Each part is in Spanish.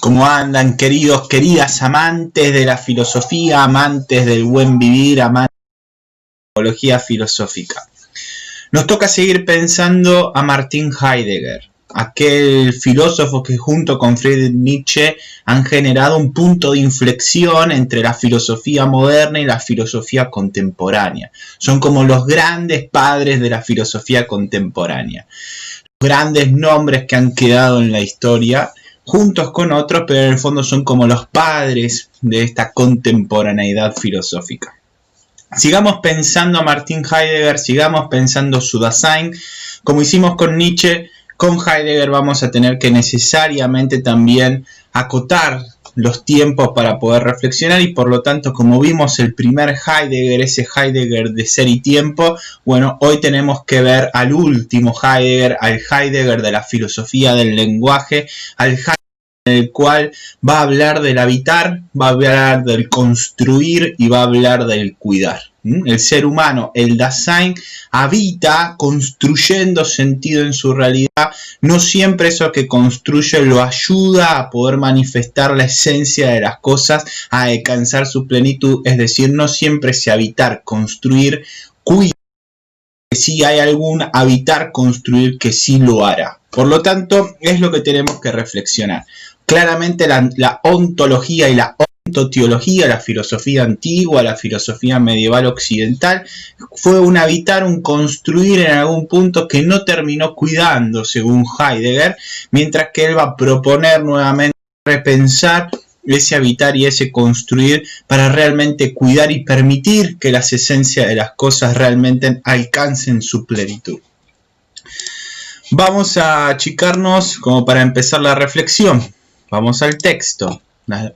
¿Cómo andan, queridos, queridas amantes de la filosofía, amantes del buen vivir, amantes de la psicología filosófica? Nos toca seguir pensando a Martin Heidegger, aquel filósofo que junto con Friedrich Nietzsche han generado un punto de inflexión entre la filosofía moderna y la filosofía contemporánea. Son como los grandes padres de la filosofía contemporánea. Grandes nombres que han quedado en la historia, juntos con otros, pero en el fondo son como los padres de esta contemporaneidad filosófica. Sigamos pensando a Martin Heidegger, sigamos pensando su Dasein, como hicimos con Nietzsche. Con Heidegger vamos a tener que necesariamente también acotar los tiempos para poder reflexionar y por lo tanto, como vimos el primer Heidegger, ese Heidegger de ser y tiempo, bueno, hoy tenemos que ver al último Heidegger, al Heidegger de la filosofía del lenguaje, al Heidegger en el cual va a hablar del habitar, va a hablar del construir y va a hablar del cuidar. El ser humano, el Dasein, habita construyendo sentido en su realidad. No siempre eso que construye lo ayuda a poder manifestar la esencia de las cosas, a alcanzar su plenitud. Es decir, no siempre ese habitar, construir, cuidar. Si hay algún habitar, construir que sí lo hará. Por lo tanto, es lo que tenemos que reflexionar. Claramente la ontología y la ontoteología, la filosofía antigua, la filosofía medieval occidental, fue un habitar, un construir en algún punto que no terminó cuidando, según Heidegger, mientras que él va a proponer nuevamente repensar ese habitar y ese construir para realmente cuidar y permitir que las esencias de las cosas realmente alcancen su plenitud. Vamos a achicarnos como para empezar la reflexión. Vamos al texto.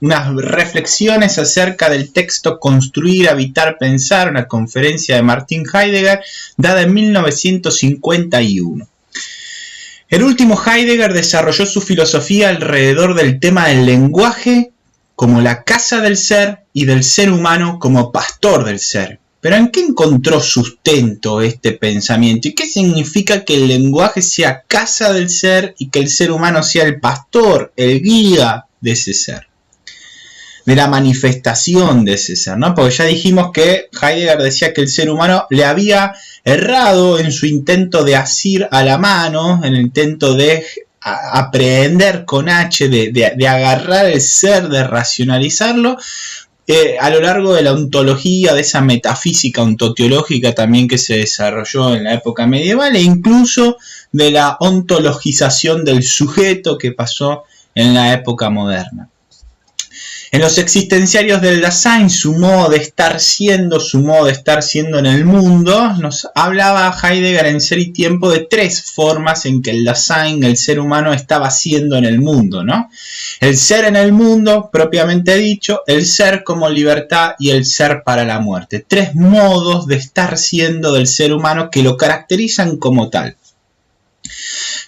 Unas reflexiones acerca del texto Construir, Habitar, Pensar, una conferencia de Martin Heidegger dada en 1951. El último Heidegger desarrolló su filosofía alrededor del tema del lenguaje como la casa del ser y del ser humano como pastor del ser. Pero ¿en qué encontró sustento este pensamiento? ¿Y qué significa que el lenguaje sea casa del ser y que el ser humano sea el pastor, el guía de ese ser? De la manifestación de ese ser, ¿no? Porque ya dijimos que Heidegger decía que el ser humano le había errado en su intento de asir a la mano, en el intento de aprehender con H, de agarrar el ser, de racionalizarlo, a lo largo de la ontología, de esa metafísica ontoteológica también que se desarrolló en la época medieval, e incluso de la ontologización del sujeto que pasó en la época moderna. En los existenciarios del Dasein, su modo de estar siendo en el mundo, nos hablaba Heidegger en Ser y Tiempo de tres formas en que el Dasein, el ser humano, estaba siendo en el mundo, ¿no? El ser en el mundo, propiamente dicho, el ser como libertad y el ser para la muerte. Tres modos de estar siendo del ser humano que lo caracterizan como tal.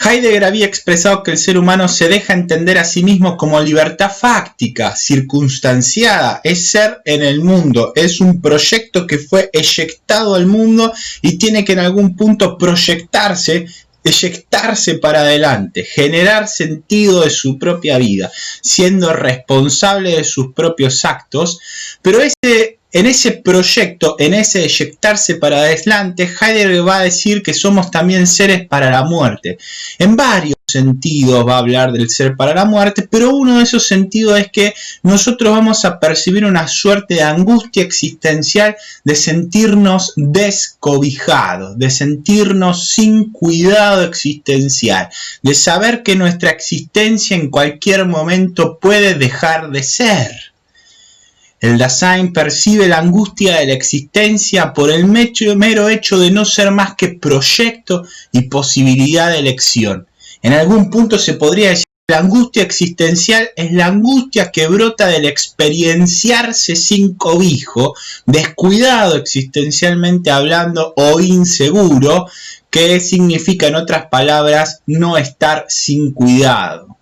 Heidegger había expresado que el ser humano se deja entender a sí mismo como libertad fáctica, circunstanciada, es ser en el mundo, es un proyecto que fue eyectado al mundo y tiene que en algún punto proyectarse, eyectarse para adelante, generar sentido de su propia vida, siendo responsable de sus propios actos, pero en ese proyecto, en ese eyectarse para adelante, Heidegger va a decir que somos también seres para la muerte. En varios sentidos va a hablar del ser para la muerte, pero uno de esos sentidos es que nosotros vamos a percibir una suerte de angustia existencial de sentirnos descobijados, de sentirnos sin cuidado existencial, de saber que nuestra existencia en cualquier momento puede dejar de ser. El Dasein percibe la angustia de la existencia por el mero hecho de no ser más que proyecto y posibilidad de elección. En algún punto se podría decir que la angustia existencial es la angustia que brota del experienciarse sin cobijo, descuidado existencialmente hablando o inseguro, que significa en otras palabras no estar sin cuidado.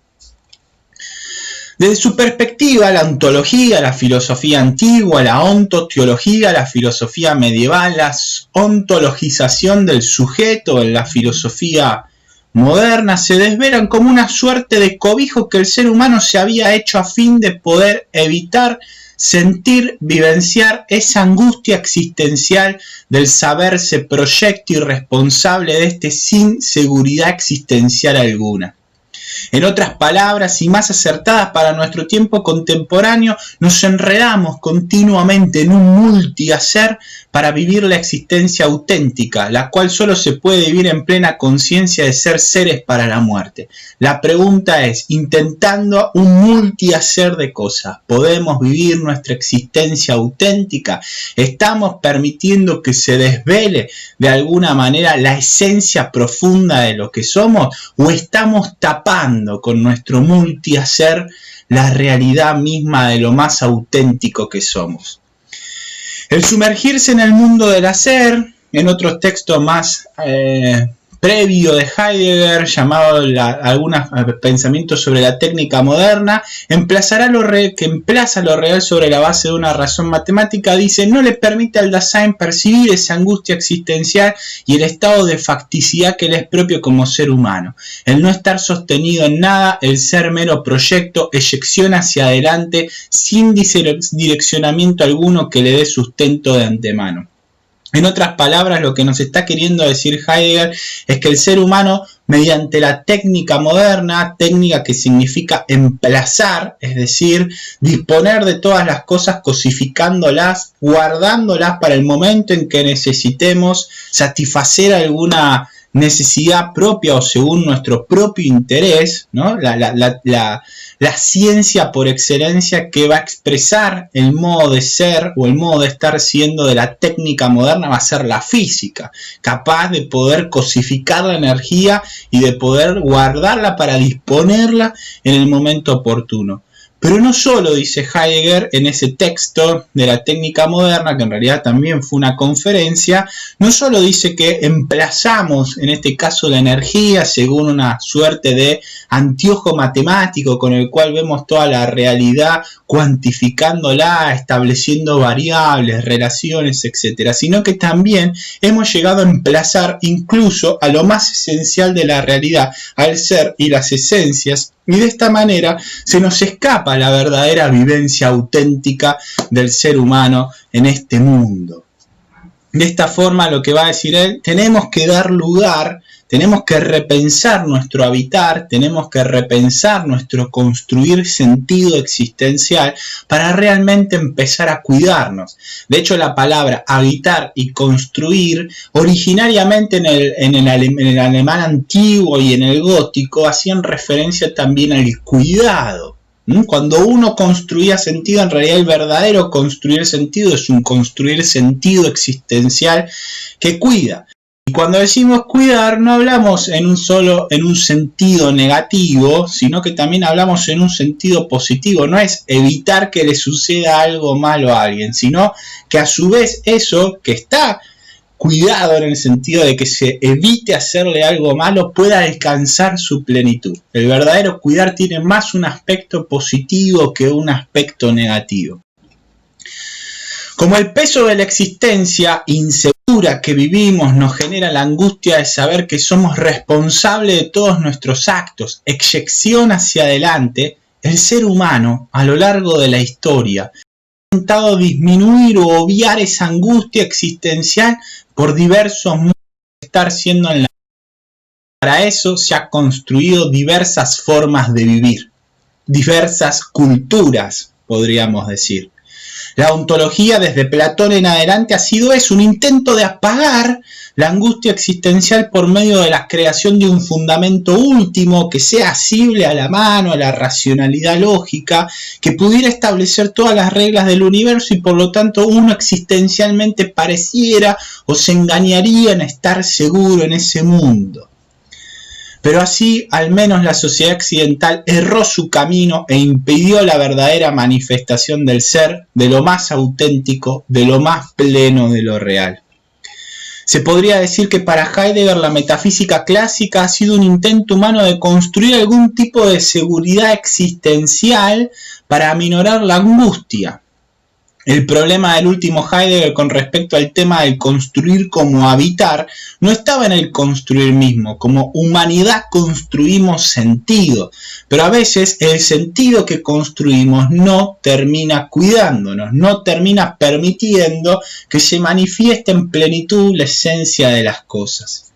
Desde su perspectiva, la ontología, la filosofía antigua, la ontoteología, la filosofía medieval, la ontologización del sujeto en la filosofía moderna se desvelan como una suerte de cobijo que el ser humano se había hecho a fin de poder evitar sentir, vivenciar esa angustia existencial del saberse proyecto y responsable de este sin seguridad existencial alguna. En otras palabras y más acertadas para nuestro tiempo contemporáneo, nos enredamos continuamente en un multihacer para vivir la existencia auténtica, la cual solo se puede vivir en plena conciencia de ser seres para la muerte. La pregunta es, intentando un multihacer de cosas, ¿podemos vivir nuestra existencia auténtica? ¿Estamos permitiendo que se desvele de alguna manera la esencia profunda de lo que somos? ¿O estamos tapando con nuestro multihacer la realidad misma de lo más auténtico que somos? El sumergirse en el mundo del hacer, en otros textos más previo de Heidegger, llamado algunos pensamientos sobre la técnica moderna, que emplaza lo real sobre la base de una razón matemática, dice, no le permite al Dasein percibir esa angustia existencial y el estado de facticidad que le es propio como ser humano. El no estar sostenido en nada, el ser mero proyecto, eyección hacia adelante, sin direccionamiento alguno que le dé sustento de antemano. En otras palabras, lo que nos está queriendo decir Heidegger es que el ser humano, mediante la técnica moderna, técnica que significa emplazar, es decir, disponer de todas las cosas cosificándolas, guardándolas para el momento en que necesitemos satisfacer alguna necesidad propia o según nuestro propio interés, ¿no? La ciencia por excelencia que va a expresar el modo de ser o el modo de estar siendo de la técnica moderna va a ser la física, capaz de poder cosificar la energía y de poder guardarla para disponerla en el momento oportuno. Pero no solo, dice Heidegger en ese texto de la técnica moderna, que en realidad también fue una conferencia, no solo dice que emplazamos, en este caso la energía, según una suerte de anteojo matemático con el cual vemos toda la realidad, cuantificándola, estableciendo variables, relaciones, etc., sino que también hemos llegado a emplazar incluso a lo más esencial de la realidad, al ser y las esencias, y de esta manera se nos escapa la verdadera vivencia auténtica del ser humano en este mundo. De esta forma, lo que va a decir él, tenemos que dar lugar, tenemos que repensar nuestro habitar, tenemos que repensar nuestro construir sentido existencial para realmente empezar a cuidarnos. De hecho, la palabra habitar y construir, originariamente en el alemán antiguo y en el gótico, hacían referencia también al cuidado. Cuando uno construía sentido, en realidad el verdadero construir sentido es un construir sentido existencial que cuida. Y cuando decimos cuidar, no hablamos en un sentido negativo, sino que también hablamos en un sentido positivo. No es evitar que le suceda algo malo a alguien, sino que a su vez eso que está cuidado en el sentido de que se evite hacerle algo malo pueda alcanzar su plenitud. El verdadero cuidar tiene más un aspecto positivo que un aspecto negativo. Como el peso de la existencia insegura que vivimos nos genera la angustia de saber que somos responsables de todos nuestros actos, eyección hacia adelante, el ser humano a lo largo de la historia ha intentado disminuir o obviar esa angustia existencial por diversos modos de estar siendo en la vida. Para eso se han construido diversas formas de vivir, diversas culturas, podríamos decir. La ontología desde Platón en adelante ha sido eso, un intento de apagar la angustia existencial por medio de la creación de un fundamento último que sea asible a la mano, a la racionalidad lógica, que pudiera establecer todas las reglas del universo y por lo tanto uno existencialmente pareciera o se engañaría en estar seguro en ese mundo. Pero así, al menos la sociedad occidental erró su camino e impidió la verdadera manifestación del ser, de lo más auténtico, de lo más pleno de lo real. Se podría decir que para Heidegger la metafísica clásica ha sido un intento humano de construir algún tipo de seguridad existencial para aminorar la angustia. El problema del último Heidegger con respecto al tema del construir como habitar no estaba en el construir mismo. Como humanidad construimos sentido, pero a veces el sentido que construimos no termina cuidándonos, no termina permitiendo que se manifieste en plenitud la esencia de las cosas.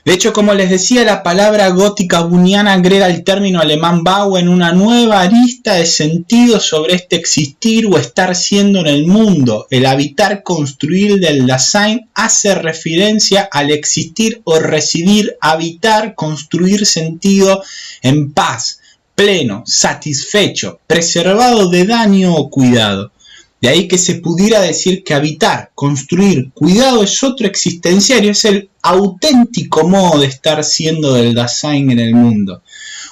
De hecho, como les decía, la palabra gótica buniana agrega el término alemán Bauen una nueva arista de sentido sobre este existir o estar siendo en el mundo. El habitar, construir del Dasein hace referencia al existir o residir, habitar, construir sentido en paz, pleno, satisfecho, preservado de daño o cuidado. De ahí que se pudiera decir que habitar, construir, cuidado es otro existenciario, es el auténtico modo de estar siendo del Dasein en el mundo.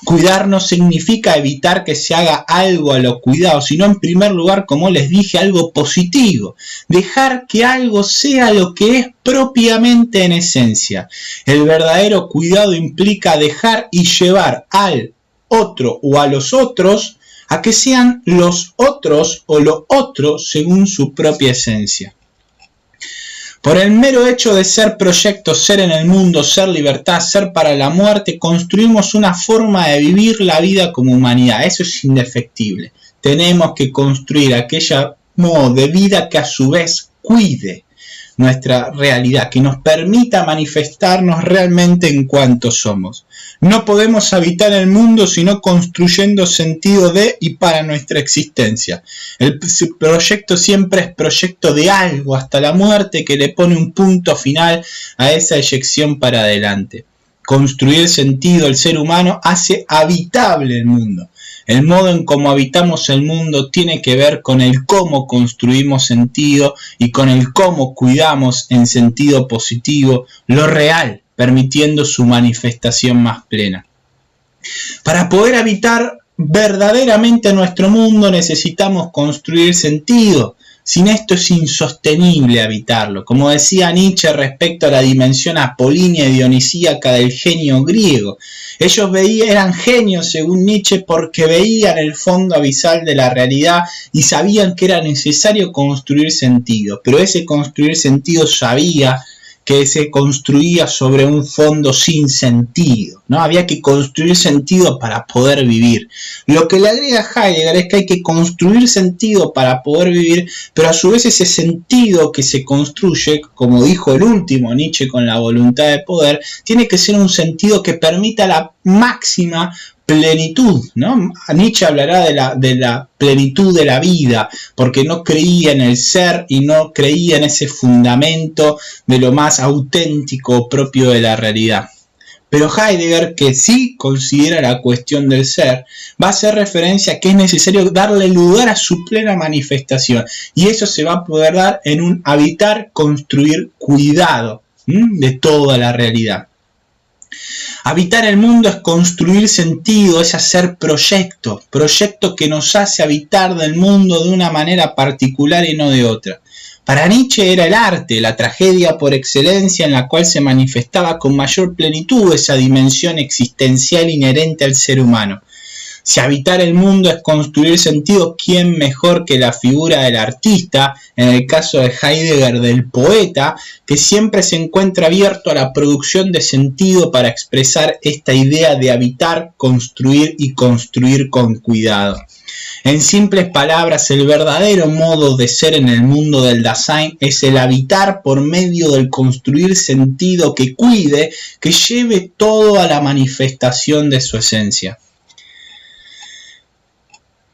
Cuidar no significa evitar que se haga algo a lo cuidado, sino en primer lugar, como les dije, algo positivo. Dejar que algo sea lo que es propiamente en esencia. El verdadero cuidado implica dejar y llevar al otro o a los otros a que sean los otros o lo otro según su propia esencia. Por el mero hecho de ser proyecto, ser en el mundo, ser libertad, ser para la muerte, construimos una forma de vivir la vida como humanidad. Eso es indefectible. Tenemos que construir aquella modo de vida que a su vez cuide nuestra realidad, que nos permita manifestarnos realmente en cuanto somos. No podemos habitar el mundo sino construyendo sentido de y para nuestra existencia. El proyecto siempre es proyecto de algo hasta la muerte que le pone un punto final a esa eyección para adelante. Construir sentido el ser humano hace habitable el mundo. El modo en cómo habitamos el mundo tiene que ver con el cómo construimos sentido y con el cómo cuidamos en sentido positivo lo real, permitiendo su manifestación más plena. Para poder habitar verdaderamente nuestro mundo necesitamos construir sentido. Sin esto es insostenible habitarlo. Como decía Nietzsche respecto a la dimensión apolínea y dionisíaca del genio griego. Ellos eran genios según Nietzsche porque veían el fondo abisal de la realidad y sabían que era necesario construir sentido. Pero ese construir sentido sabía que se construía sobre un fondo sin sentido, ¿no? Había que construir sentido para poder vivir. Lo que le agrega Heidegger es que hay que construir sentido para poder vivir, pero a su vez ese sentido que se construye, como dijo el último Nietzsche con la voluntad de poder, tiene que ser un sentido que permita la máxima plenitud, ¿no? Nietzsche hablará de la plenitud de la vida, porque no creía en el ser y no creía en ese fundamento de lo más auténtico propio de la realidad. Pero Heidegger, que sí considera la cuestión del ser, va a hacer referencia a que es necesario darle lugar a su plena manifestación, y eso se va a poder dar en un habitar, construir, cuidado de toda la realidad. Habitar el mundo es construir sentido, es hacer proyecto que nos hace habitar del mundo de una manera particular y no de otra. Para Nietzsche era el arte, la tragedia por excelencia en la cual se manifestaba con mayor plenitud esa dimensión existencial inherente al ser humano. Si habitar el mundo es construir sentido, ¿quién mejor que la figura del artista, en el caso de Heidegger del poeta, que siempre se encuentra abierto a la producción de sentido para expresar esta idea de habitar, construir y construir con cuidado? En simples palabras, el verdadero modo de ser en el mundo del Dasein es el habitar por medio del construir sentido que cuide, que lleve todo a la manifestación de su esencia.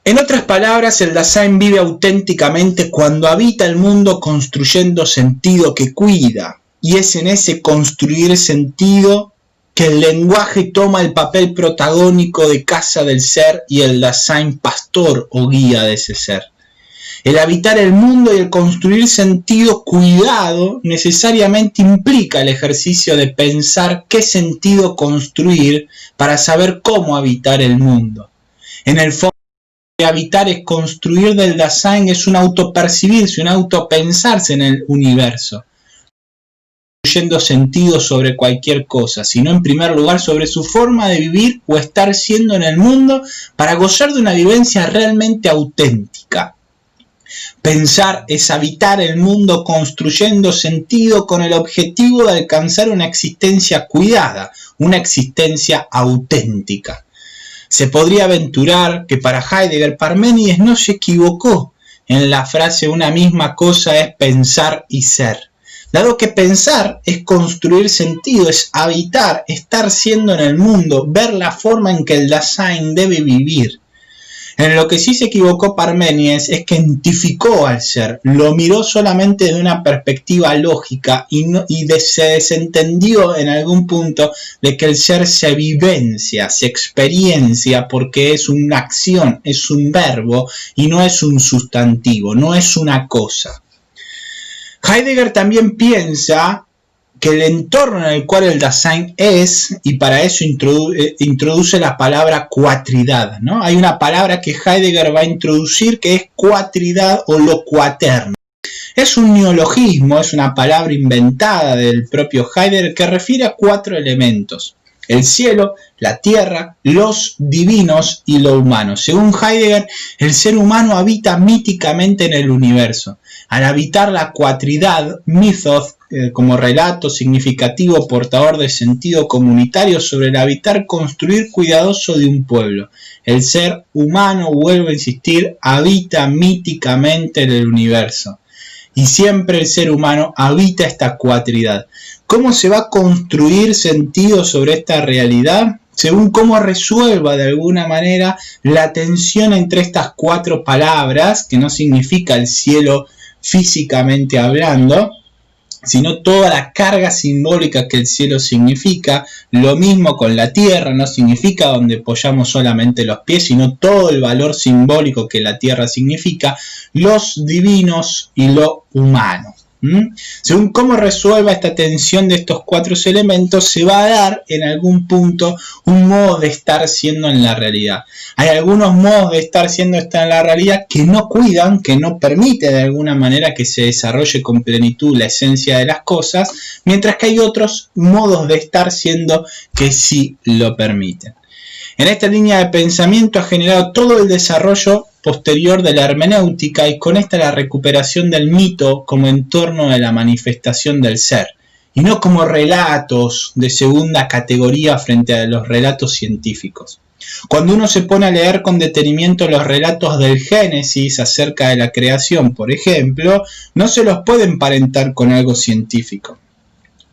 En otras palabras, el Dasein vive auténticamente cuando habita el mundo construyendo sentido que cuida, y es en ese construir sentido que el lenguaje toma el papel protagónico de casa del ser y el Dasein pastor o guía de ese ser. El habitar el mundo y el construir sentido cuidado necesariamente implica el ejercicio de pensar qué sentido construir para saber cómo habitar el mundo. En el fondo, habitar es construir del Dasein, es un autopercibirse, un autopensarse en el universo, construyendo sentido sobre cualquier cosa, sino en primer lugar sobre su forma de vivir o estar siendo en el mundo para gozar de una vivencia realmente auténtica. Pensar es habitar el mundo construyendo sentido con el objetivo de alcanzar una existencia cuidada, una existencia auténtica. Se podría aventurar que para Heidegger Parménides no se equivocó en la frase una misma cosa es pensar y ser, dado que pensar es construir sentido, es habitar, estar siendo en el mundo, ver la forma en que el Dasein debe vivir. En lo que sí se equivocó Parménides es que entificó al ser, lo miró solamente de una perspectiva lógica se desentendió en algún punto de que el ser se vivencia, se experiencia porque es una acción, es un verbo y no es un sustantivo, no es una cosa. Heidegger también piensa que el entorno en el cual el Dasein es, y para eso introduce la palabra cuatridad, ¿no? Hay una palabra que Heidegger va a introducir que es cuatridad o lo cuaterno. Es un neologismo, es una palabra inventada del propio Heidegger que refiere a 4 elementos: el cielo, la tierra, los divinos y lo humano. Según Heidegger, el ser humano habita míticamente en el universo. Al habitar la cuatridad, mythos, como relato significativo portador de sentido comunitario sobre el habitar construir cuidadoso de un pueblo. El ser humano, vuelvo a insistir, habita míticamente en el universo. Y siempre el ser humano habita esta cuatridad. ¿Cómo se va a construir sentido sobre esta realidad? Según cómo resuelva de alguna manera la tensión entre estas 4 palabras, que no significa el cielo físicamente hablando, sino toda la carga simbólica que el cielo significa. Lo mismo con la tierra, no significa donde apoyamos solamente los pies, sino todo el valor simbólico que la tierra significa, los divinos y lo humano. Según cómo resuelva esta tensión de estos 4 elementos, se va a dar en algún punto un modo de estar siendo en la realidad. Hay algunos modos de estar siendo en la realidad que no cuidan, que no permiten de alguna manera que se desarrolle con plenitud la esencia de las cosas, mientras que hay otros modos de estar siendo que sí lo permiten. En esta línea de pensamiento ha generado todo el desarrollo posterior de la hermenéutica y con esta la recuperación del mito como entorno de la manifestación del ser, y no como relatos de segunda categoría frente a los relatos científicos. Cuando uno se pone a leer con detenimiento los relatos del Génesis acerca de la creación, por ejemplo, no se los puede emparentar con algo científico.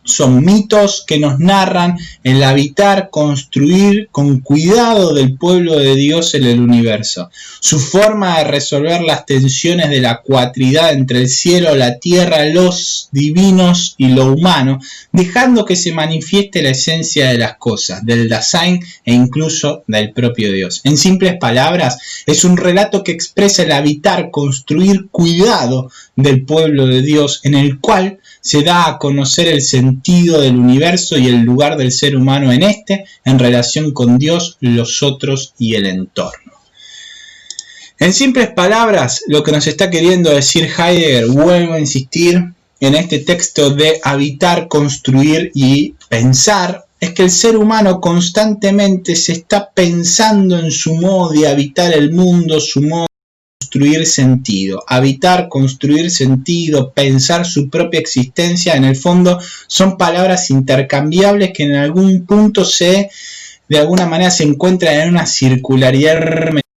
Son mitos que nos narran el habitar, construir con cuidado del pueblo de Dios en el universo. Su forma de resolver las tensiones de la cuatridad entre el cielo, la tierra, los divinos y lo humano, dejando que se manifieste la esencia de las cosas, del Dasein e incluso del propio Dios. En simples palabras, es un relato que expresa el habitar, construir cuidado del pueblo de Dios, en el cual se da a conocer el sentido del universo y el lugar del ser humano en este, en relación con Dios, los otros y el entorno. En simples palabras, lo que nos está queriendo decir Heidegger, vuelvo a insistir, en este texto de habitar, construir y pensar, es que el ser humano constantemente se está pensando en su modo de habitar el mundo, su modo construir sentido. Habitar, construir sentido, pensar su propia existencia, en el fondo son palabras intercambiables que en algún punto de alguna manera se encuentran en una circularidad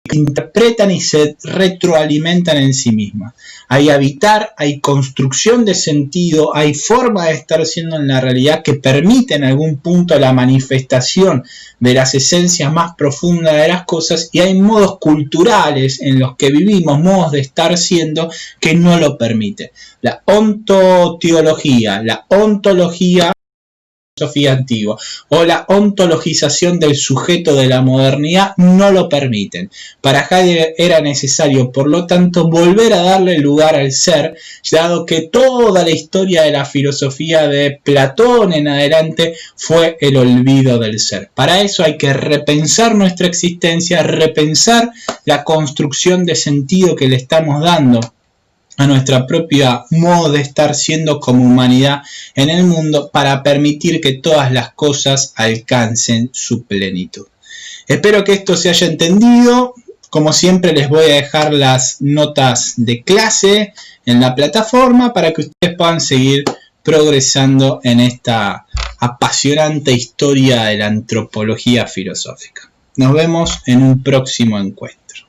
que interpretan y se retroalimentan en sí mismas. Hay habitar, hay construcción de sentido, hay forma de estar siendo en la realidad que permite en algún punto la manifestación de las esencias más profundas de las cosas, y hay modos culturales en los que vivimos, modos de estar siendo que no lo permiten. La ontoteología, la ontología filosofía antigua o la ontologización del sujeto de la modernidad no lo permiten. Para Heidegger era necesario, por lo tanto, volver a darle lugar al ser, dado que toda la historia de la filosofía de Platón en adelante fue el olvido del ser. Para eso hay que repensar nuestra existencia, repensar la construcción de sentido que le estamos dando a nuestra propia modo de estar siendo como humanidad en el mundo, para permitir que todas las cosas alcancen su plenitud. Espero que esto se haya entendido. Como siempre les voy a dejar las notas de clase en la plataforma para que ustedes puedan seguir progresando en esta apasionante historia de la antropología filosófica. Nos vemos en un próximo encuentro.